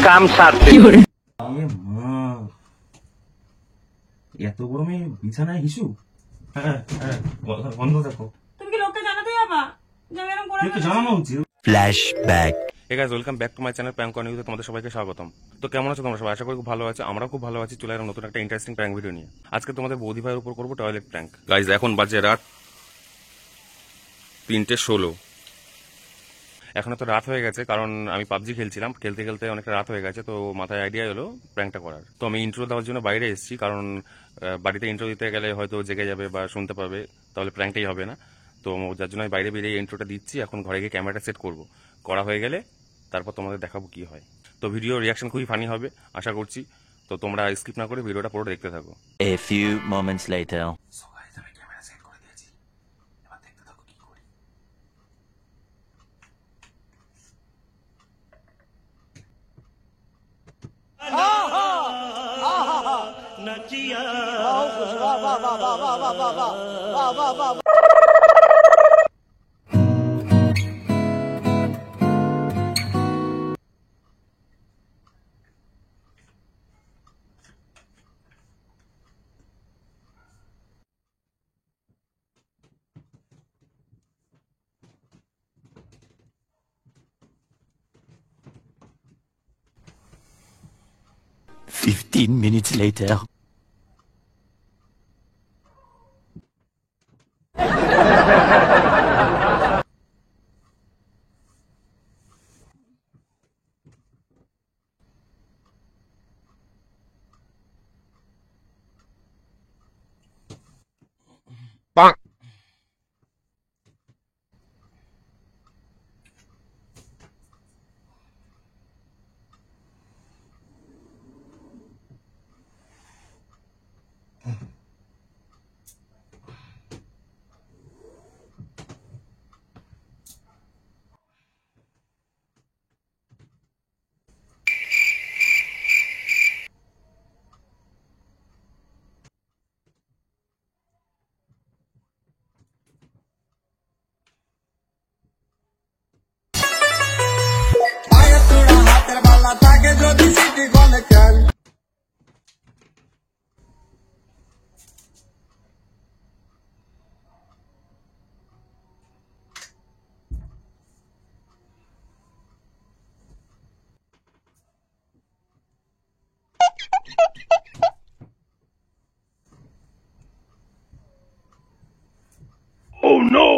काम सारते এত গরমে বিছানায় হিসু। হ্যাঁ হ্যাঁ, বন্ধ দেখো। তুমি কি লোককে জানাতে যাবা যে আমি এরকম করে একটু জানানো উচিত। Flashback. Hey guys, welcome back to my channel prank corner নিউজে তোমাদের সবাইকে স্বাগতম। তো কেমন আছো তোমরা সবাই? আশা করি খুব ভালো আছো, আমরাও খুব ভালো আছি। চলে এলাম নতুন একটা ইন্টারেস্টিং প্র্যাঙ্ক ভিডিও নিয়ে। আজকে তোমাদের বৌদি ভাইয়ের উপর করবো টয়লেট প্র্যাঙ্ক। গাইস, এখন বাজে রাত 3:16। এখন তো রাত হয়ে গেছে, কারণ আমি পাবজি খেলছিলাম, খেলতে খেলতে অনেকটা রাত হয়ে গেছে। তো মাথায় আইডিয়া এলো প্র্যাঙ্কটা করার। তো আমি ইন্ট্রো দেওয়ার জন্য বাইরে এসেছি, কারণ বাড়িতে ইন্ট্রো দিতে গেলে হয়তো জেগে যাবে বা শুনতে পাবে, তাহলে প্র্যাঙ্কটাই হবে না। তো যার জন্য আমি বাইরে বেরিয়ে ইন্ট্রোটা দিচ্ছি। এখন ঘরে গিয়ে ক্যামেরাটা সেট করবো, করা হয়ে গেলে তারপর তোমাদের দেখাবো কি হয়। তো ভিডিও রিয়াকশন খুবই ফানি হবে আশা করছি। তো তোমরা স্কিপ না করে ভিডিওটা পুরো দেখতে থাকো। A few moments later. So guys, আমি ক্যামেরা সেট করে দিয়েছি, এবার দেখতে থাকো কি করি। Fifteen minutes later. Oh no!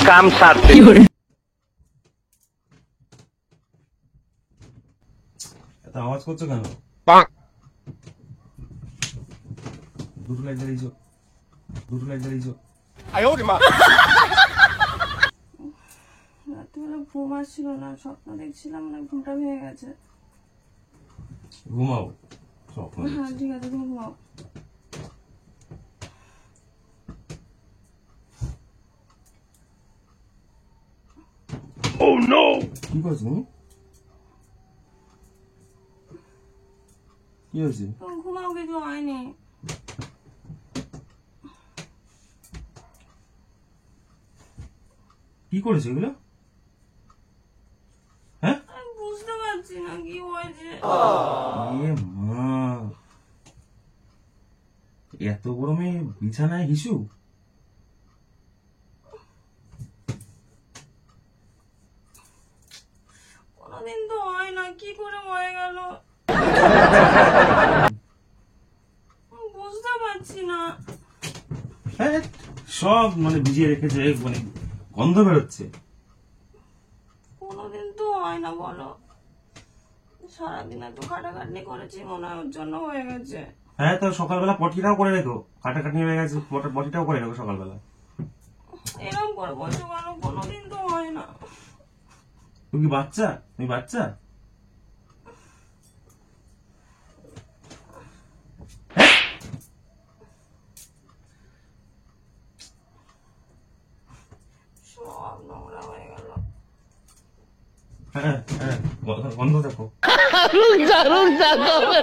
काम सारते এত আওয়াজ করছো কেন? দুটো লাইট জ্বালিয়েছো, দুটো লাইট জ্বালিয়েছো। রাত্রিবেলা ঘুম আসছিল না, স্বপ্ন দেখছিলাম, না ঘুমটা ভেঙে গেছে। ঘুমাও, স্বপ্ন হ্যাঁ দেখছো। ঠিক আছে, তুমি ঘুমাও। Oh no! কি করছো তুমি? কি হয়েছে? তুমি ঘুমাও, কিছু হয়নি। কি করেছো এগুলো? হ্যাঁ, আমি বুঝতে পারছি না কি হয়েছে। এ মা, এত গরমে বিছানায় হিসু। কোনোদিন তো হয় না, কি করে হয়ে গেল বুঝতে পারছি না। হ্যাঁ, সব মানে ভিজিয়ে রেখেছে, মানে গন্ধ বেরোচ্ছে। কোনোদিন তো হয় না, বলো। সারাদিন এত খাটাখাটনি করেছি, মনে হয় ওর জন্য হয়ে গেছে। হ্যাঁ, তো সকালবেলা পটিটাও করে রেখো, কাটাকাটি হয়ে গেছে, পটিটাও করে রেখো সকালবেলা। এরকম করে বলছো কেন? কোনোদিন তো হয় না। তুমি কি বাচ্চা? তুমি বাচ্চা? সব নোংরা হয়ে গেল। হ্যাঁ হ্যাঁ, গন্ধ দেখো,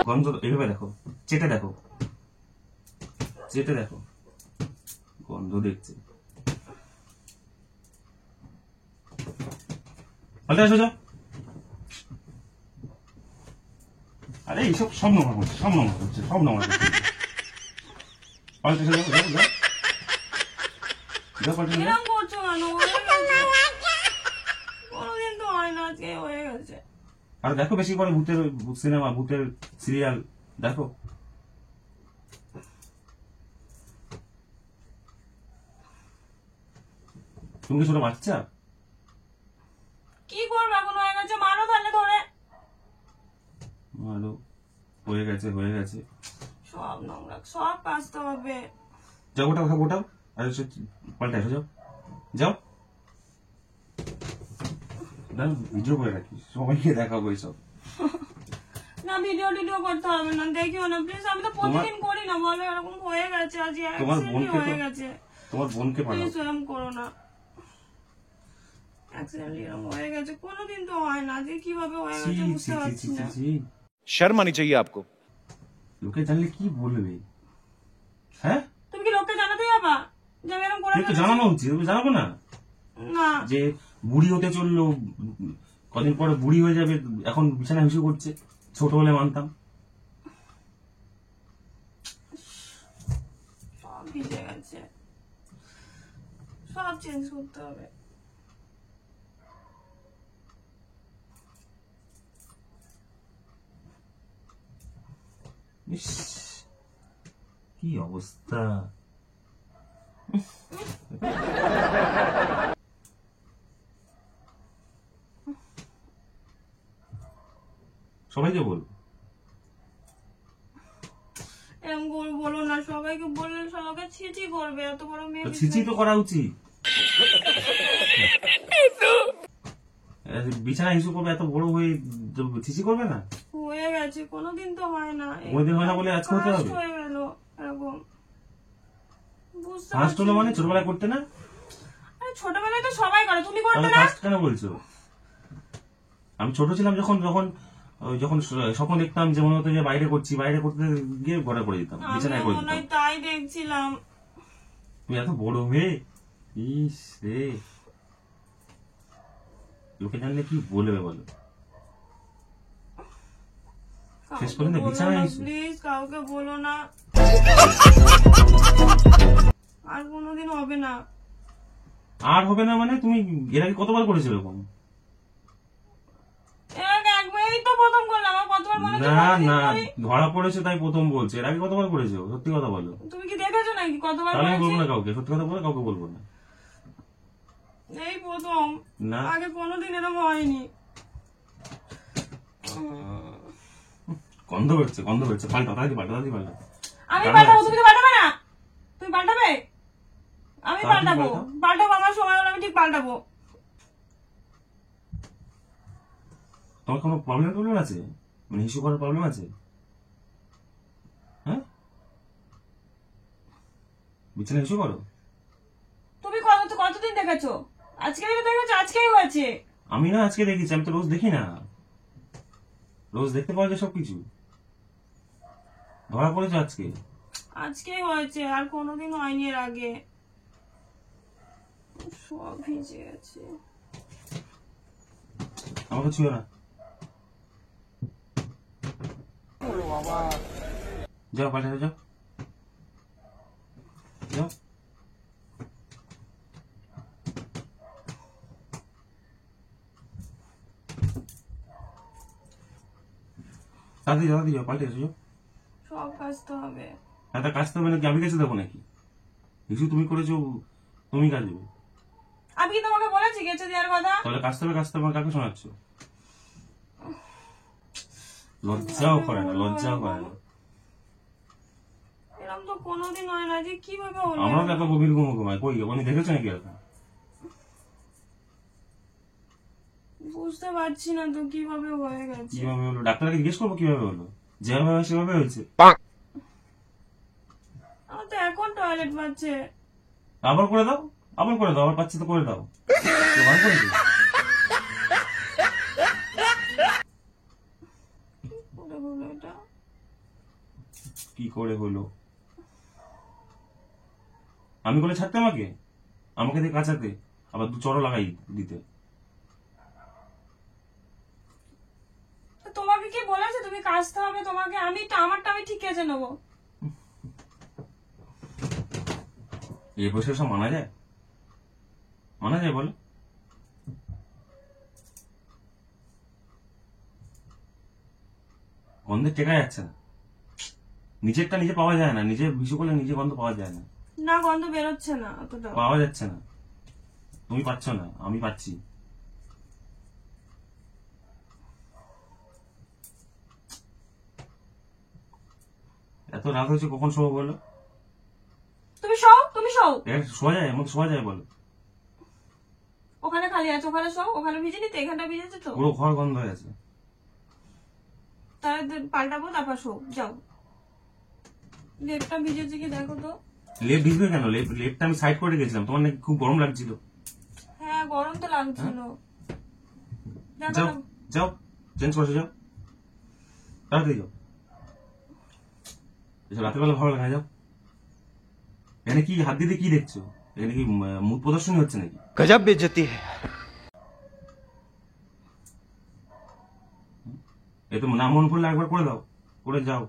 গন্ধ এভাবে দেখো, চেটে দেখো, চেটে দেখো। গন্ধ দেখছে। পাল্টে আসো যাও। আরে এইসব সব নোংরা করছে, সব নোংরা করছে, সব নোংরা করছে। পাল্টে এসে যাও, যাও, যাও। যাও, পাল্টে এসে যাও। এরকম করছো কেন? হয়ে গেছে। কোনোদিন তো হয় না, আজকে হয়ে গেছে। আর দেখো বেশি করে ভূতের সিনেমা, ভূতের সিরিয়াল দেখো। তুমি কি ছোট বাচ্চা? কি করবো এখন? হয়ে গেছে, মারো তাহলে ধরে। আলো হয়ে গেছে, হয়ে গেছে। সব নোংরা, সব কাচতে হবে। যাও, ওটাও খাবো, ওটাও। আর পাল্টে আসো, যাও, যাও। ভিডিও করে রাখি, সবাইকে দেখাবো এইসব। না, ভিডিও টিডিও করতে হবে না, দেখিও না প্লিজ। আমি তো প্রতিদিন করি না, বলো এরকম হয়ে গেছে, আজ তোমার অ্যাক্সিডেন্টই বোনকে হয়ে তো- গেছে। তোমার বোনকে পাঠাও। প্লিজ এরকম করো না। অ্যাক্সিডেন্ট এরকম হয়ে গেছে, কোনোদিন তো হয় না, আজকে কিভাবে হয়ে ছি, গেছে ছি, বুঝতে ছি, পারছি ছি, ছি, না। ছি। शर्म आनी चाहिए आपको। লোকে জানলে কি বলবে? হ্যাঁ, তুমি কি লোককে জানাতে যাবা যে আমি এরকম করে একটু জানানো উচিত, তুমি জানাবো না না? যে বুড়ি হতে চললো, কদিন পরে বুড়ি হয়ে যাবে, এখন বিছানায় হিসু করছে। ছোট হলে মানতাম। সব ভিজে গেছে, সব চেঞ্জ করতে হবে। ইস, কি অবস্থা। সবাইকে বল। এরকম করে বলো না, সবাইকে বললে সবাইকে ছিচি করবে, এত বড় মেয়ে। ছিচি তো করা উচিত। বিছানা হিসু করবে, এত বড় হয়ে ছিচি করবে না? হয়ে গেছে, কোনোদিন তো হয় না। কোনোদিন হয় না বলে আজকে হতে হবে? First হয়ে গেল এরকম, বুঝতে ফার্স্ট পারছি হলো না। মানে ছোটবেলায় করতে না? আরে ছোটবেলায় তো সবাই করে, তুমি করতে তাহলে না? ফার্স্ট কেন বলছো? আমি ছোট ছিলাম যখন, যখন স্বপ্ন দেখতাম যে মনে হতো যে বাইরে করছি, বাইরে করতে গিয়ে ঘরে করে দিতাম, বিছানায় করে আমি মনে দিতাম। হয় তাই দেখছিলাম। তুমি এত বড় হয়ে, ইস রে, লোকে জানলে কি বলবে বলো? শেষ পর্যন্ত বিছানায় এসো। প্লিজ কাউকে বলো না, আর কোনোদিন হবে না। আর হবে না মানে? তুমি এর আগে কতবার করেছো এরকম? একবারই তো প্রথম করলাম, আমার কতবার মনে হচ্ছে না প্রতিদিন না, করি। ধরা পড়েছে তাই প্রথম বলছে। এর আগে কতবার করেছো? সত্যি কথা বলো। তুমি কি দেখেছো নাকি কতবার তাহলে আমি করেছি? বলবো না কাউকে, সত্যি কথা বলে কাউকে বলবো না। এই প্রথম, না, আগে কোনোদিন এরকম হয়নি। গন্ধ বেরোচ্ছে, গন্ধ বেরোচ্ছে। পাল্টা, তাড়াতাড়ি পাল্টা, তাড়াতাড়ি পাল্টা। আমি রান্না পাল্টাবো, হচ্ছে। তুমি তো পাল্টাবে না। তুমি পাল্টাবে? আমি তাড়াতাড়ি পাল্টাবো, পাল্টাও। পাল্টাবো, আমার সময় হলে আমি ঠিক পাল্টাবো। তোমার কোনো প্রবলেম আছে? মানে ইস্যু করার প্রবলেম আছে? হ্যাঁ, বিছানা ইস্যু করো। তুমি কতদিন দেখেছো? আজকেই তো দেখেছো, আজকেই হয়েছে। আমি না আজকে দেখেছি, আমি তো রোজ দেখি না। রোজ দেখতে পাওয়া যায় সবকিছু। ধরা পড়েছো আজকে? আজকেই হয়েছে, আর কোনোদিন হয়নি এর আগে। সব ভিজে গেছে। আমাকে ছুঁয়ো না। যাও, পাল্টা যাও, যাও। তাড়াতাড়ি যাও, তাড়াতাড়ি যাও, পাল্টে এসো, যাও। সব কাচতে হবে। একটা কাজতে হবে নাকি? আমি কাছে দেবো নাকি? কিছু তুমি করেছো, তুমি কাজবে। আমি কি তোমাকে বলেছি গেছে দেওয়ার কথা? তাহলে কাজতে হবে, কাজতে হবে, কাকে শোনাচ্ছ? লজ্জাও করে না, লজ্জাও করে না। এরকম তো কোনোদিন হয় না, যে কিভাবে হলো? আমরা তো এত গভীর ঘুমাই, কই উনি দেখেছো নাকি এরকম? বুঝতে পারছি না তো কিভাবে হয়ে গেছে। কিভাবে হলো? ডাক্তারকে জিজ্ঞেস করবো কিভাবে হলো। যেভাবে হয় সেভাবে হয়েছে। আমার তো এখন টয়লেট পাচ্ছে। আবার করে দাও, আবার করে দাও, আবার পাচ্ছে তো করে দাও। তো ভালো করেছো। করে হলো এটা? কি করে হলো? আমি বলে ছাড়তে আমাকে আমাকে দিয়ে কাঁচাতে আবার দু চড়ও লাগাই দিতে। তো তোমাকে কি বলেছে তুমি কাচতে হবে তোমাকে? আমারটা আমি ঠিক কেচে নেবো। এই বসে সব মানা যায়? মানা যায় বলো? গন্ধে টেকা যাচ্ছে না, নিজেরটা নিজে পাওয়া যায় না, নিজে বিশু করলে নিজে গন্ধ পাওয়া যায় না, না গন্ধ বেরোচ্ছে না অতটা। পাওয়া যাচ্ছে না। তুমি পাচ্ছ না, আমি পাচ্ছি। এত রাত হয়েছে, কখন শোবো বলো? তুমি শোও, তুমি শোও। শোয়া যায়? আমাকে শোয়া যায় বলো? ওখানে খালি আছে, ওখানে শোও। ওখানে ভিজে নিতে, এখানটা ভিজেছে তো। পুরো ঘর গন্ধ হয়ে আছে। তাহলে পাল্টাবো, তারপর শোও, যাও। লেপটা ভিজেছে কি দেখো তো। লেপ ভিজবে কেন? লেপটা আমি সাইড করে গেছিলাম, তোমার নাকি খুব গরম লাগছিল। হ্যাঁ গরম তো লাগছিল। দেখো যাও না। যাও, চেঞ্জ করছো, যাও তাড়াতাড়ি যাও। এসব রাতের বেলা ভালো লাগে না, যাও। এখানে কি হাত দিতে কি দেখছো? এখানে কি মুখ প্রদর্শনী হচ্ছে নাকি? गजब बेइज्जती है। এ তো নাম মনে করলে একবার করে দাও, করে যাও।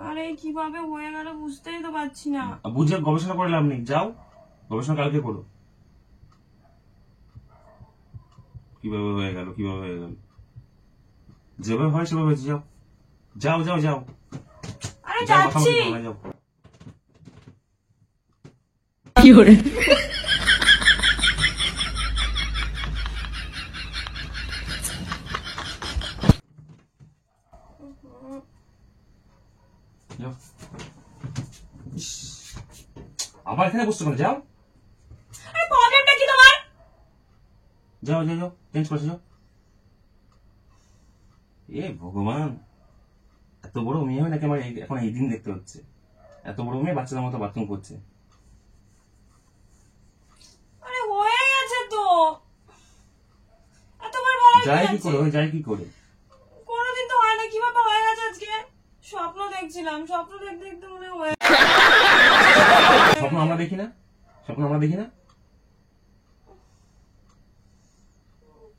আরে কিভাবে হয়ে গেল বুঝতেই তো পারছি না। বুঝে গবেষণা করে লাভ নেই, যাও গবেষণা কালকে করো। কিভাবে হয়ে গেল, কিভাবে হয়ে গেল, যেভাবে হয় সেভাবে হয়েছে, যাও যাও যাও যাও আরে যাও, কথা যাচ্ছি। বলতে হবে না, যাও। যাও। ইস, আবার এখানে বসছো কেন? যাও আরে প্রবলেমটা কি তোমার? যাও যাও যাও, চেঞ্জ করছো, যাও। এ ভগবান, এত বড় মেয়ে হয় নাকি আমার এখন এই দিন দেখতে হচ্ছে? এত বড় মেয়ে বাচ্চাদের মতো বাথরুম করছে। আরে হয়ে গেছে তো। এতবার বলা যাই কি আছে। করে, যাই কি করে? কোনোদিন তো হয় না, কিভাবে হয়ে গেছে আজকে? স্বপ্ন দেখছিলাম, স্বপ্ন দেখতে দেখতে মনে হয় স্বপ্ন আমরা দেখি না, স্বপ্ন আমরা দেখি না।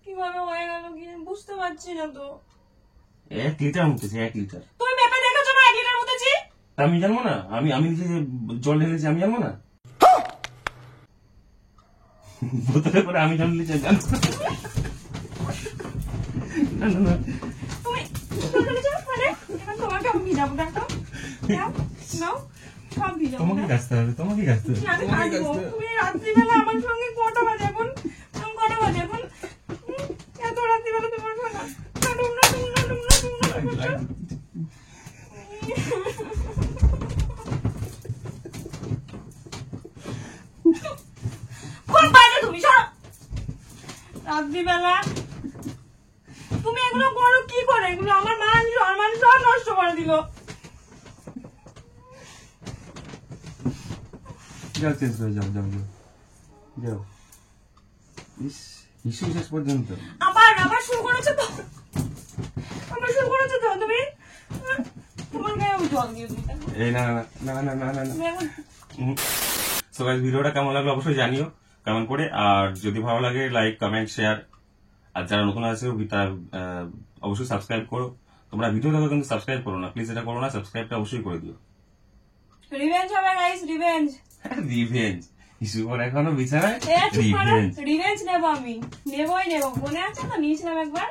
কিভাবে হয়ে গেল কি বুঝতে পারছি না তো। 1 লিটার মুতেছে, 1 লিটার। তুমি মেপে দেখেছো না 1 লিটার মতেছি? তা আমি জানবো না? আমি আমি নিজে যে জল ঢেলেছি আমি জানবো না? বোতলে করে আমি জল ঢেলেছি জানবো না? না, না, না। তুমি চলে যাও মানে এখন তোমাকে আমি ভিজাবো দেখো। নাও নাও সব ভিজাবো। তোমাকে কাজতে হবে, তোমাকে কাজতে হবে। আমি কাঁদবো। তুমি রাত্রিবেলা আমার সঙ্গে কটা বাজে এখন? কটা বাজে এখন? এত রাত্রিবেলা তোমার সঙ্গে খুব বাজে তুমি সব। রাত্রিবেলা তুমি এগুলো করো কি করে? এগুলো আমার মান সম্মান সব নষ্ট করে দিল। যাও, চেঞ্জ করে যাও, যাও যাও যাও। ইস, ইস্যু শেষ পর্যন্ত। আবার আবার শুরু করেছো তো, আবার শুরু করেছো তো তুমি। তোমার গায়ে আমি জল দিয়ে দিই। এই না না না না না না না। তুমি এখন সো গাইস, ভিডিওটা কেমন লাগলো অবশ্যই জানিও কমেন্ট করে। আর যদি ভালো লাগে লাইক, কমেন্ট, শেয়ার। আর যারা নতুন আছে তারা অবশ্যই সাবস্ক্রাইব করো। তোমরা ভিডিও দেখো কিন্তু সাবস্ক্রাইব করো না, প্লিজ এটা করো না, সাবস্ক্রাইবটা অবশ্যই করে দিও। রিভেঞ্জ হবে গাইস, রিভেঞ্জ। রিভেঞ্জ ইস্যু পর এখনো বিছানায় রিভেঞ্জ। রিভেঞ্জ নেবো আমি, নেবোই নেবো। মনে আছে তো নিয়েছিলাম একবার।